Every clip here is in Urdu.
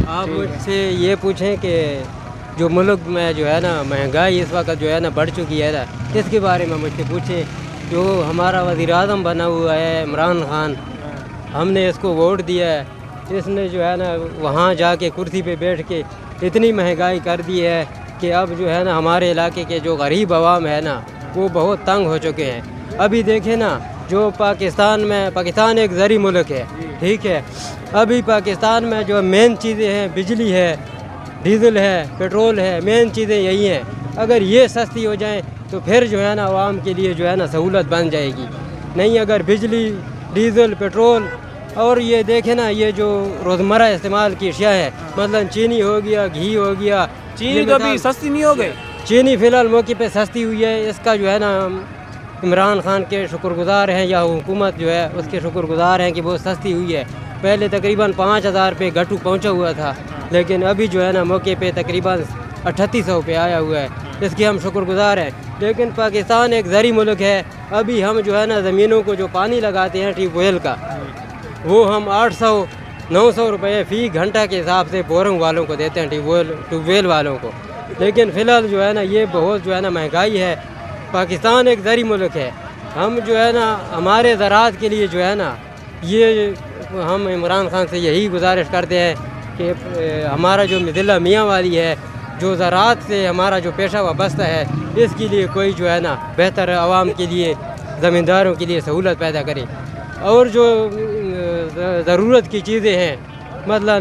آپ مجھ سے یہ پوچھیں کہ جو ملک میں جو ہے نا مہنگائی اس وقت جو ہے نا بڑھ چکی ہے نا، اس کے بارے میں مجھ سے پوچھیں. جو ہمارا وزیر اعظم بنا ہوا ہے عمران خان، ہم نے اس کو ووٹ دیا ہے. اس نے جو ہے نا وہاں جا کے کرسی پہ بیٹھ کے اتنی مہنگائی کر دی ہے کہ اب جو ہے نا ہمارے علاقے کے جو غریب عوام ہے نا وہ بہت تنگ ہو چکے ہیں. ابھی دیکھیں نا جو پاکستان ایک زرعی ملک ہے، ٹھیک ہے. ابھی پاکستان میں جو مین چیزیں ہیں بجلی ہے، ڈیزل ہے، پیٹرول ہے، مین چیزیں یہی ہیں. اگر یہ سستی ہو جائیں تو پھر جو ہے نا عوام کے لیے جو ہے نا سہولت بن جائے گی. نہیں اگر بجلی، ڈیزل، پیٹرول اور یہ دیکھیں نا یہ جو روزمرہ استعمال کی اشیاء ہے، مثلا چینی ہو گیا، گھی ہو گیا. چینی تو ابھی سستی نہیں ہو گئی. چینی فی الحال موقع پہ سستی ہوئی ہے. اس کا جو ہے نا عمران خان کے شکر گزار ہیں، یا حکومت جو ہے اس کے شکر گزار ہیں کہ وہ سستی ہوئی ہے. پہلے تقریباً 5,000 پہ گٹو پہنچا ہوا تھا، لیکن ابھی جو ہے نا موقع پہ تقریباً 3800 پہ آیا ہوا ہے. اس کے ہم شکر گزار ہیں. لیکن پاکستان ایک زرعی ملک ہے. ابھی ہم جو ہے نا زمینوں کو جو پانی لگاتے ہیں ٹیوب ویل کا، وہ ہم 800-900 روپے فی گھنٹہ کے حساب سے بورنگ والوں کو دیتے ہیں، ٹیوب ویل والوں کو. لیکن فی الحال جو ہے نا یہ بہت جو ہے نا مہنگائی ہے. پاکستان ایک زرعی ملک ہے. ہم جو ہے نا ہمارے زراعت کے لیے جو ہے نا یہ ہم عمران خان سے یہی گزارش کرتے ہیں کہ ہمارا جو ضلع میاں والی ہے، جو زراعت سے ہمارا جو پیشہ وابستہ ہے، اس کے لیے کوئی جو ہے نا بہتر عوام کے لیے، زمینداروں کے لیے سہولت پیدا کرے. اور جو ضرورت کی چیزیں ہیں، مثلا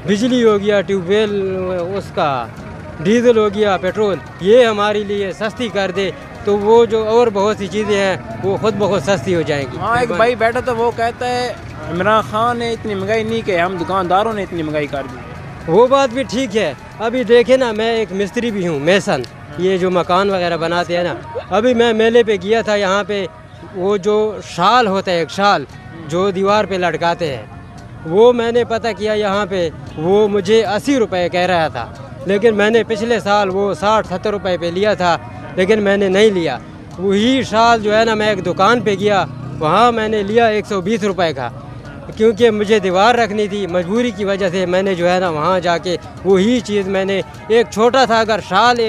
بجلی ہو گیا، ٹیوب ویل اس کا، ڈیزل ہو گیا، پیٹرول، یہ ہمارے لیے سستی کر دے تو وہ جو اور بہت سی چیزیں ہیں وہ خود بخود سستی ہو جائیں گی. ہاں ایک بھائی بیٹھا تو وہ کہتا ہے عمران خان نے اتنی مہنگائی نہیں کی، ہم دکانداروں نے اتنی مہنگائی کر دی. وہ بات بھی ٹھیک ہے. ابھی دیکھیں نا میں ایک مستری بھی ہوں، میسن، یہ جو مکان وغیرہ بناتے ہیں نا. ابھی میں میلے پہ گیا تھا، یہاں پہ وہ جو شال ہوتا ہے، ایک شال جو دیوار پہ لٹکاتے ہیں، وہ میں نے پتہ کیا یہاں پہ وہ مجھے 80 روپے کہہ رہا تھا. لیکن میں نے پچھلے سال وہ 60-70 روپے پہ لیا تھا، لیکن میں نے نہیں لیا. وہی شال جو ہے نا میں ایک دکان پہ گیا، وہاں میں نے لیا 120 روپے کا، کیونکہ مجھے دیوار رکھنی تھی. مجبوری کی وجہ سے میں نے جو ہے نا وہاں جا کے وہی چیز میں نے ایک چھوٹا تھا، اگر شال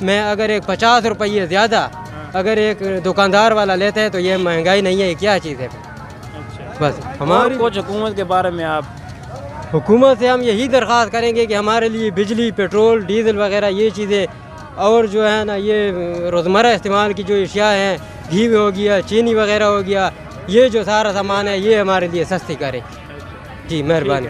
میں اگر ایک 50 روپے زیادہ اگر ایک دکاندار والا لیتا ہے تو یہ مہنگائی نہیں ہے، یہ کیا چیز ہے؟ بس ہماری کچھ حکومت کے بارے میں آپ حکومت سے ہم یہی درخواست کریں گے کہ ہمارے لیے بجلی، پیٹرول، ڈیزل وغیرہ یہ چیزیں، اور جو ہے نا یہ روزمرہ استعمال کی جو اشیاء ہیں، گھی ہو گیا، چینی وغیرہ ہو گیا، یہ جو سارا سامان ہے یہ ہمارے لیے سستی کرے. جی مہربانی.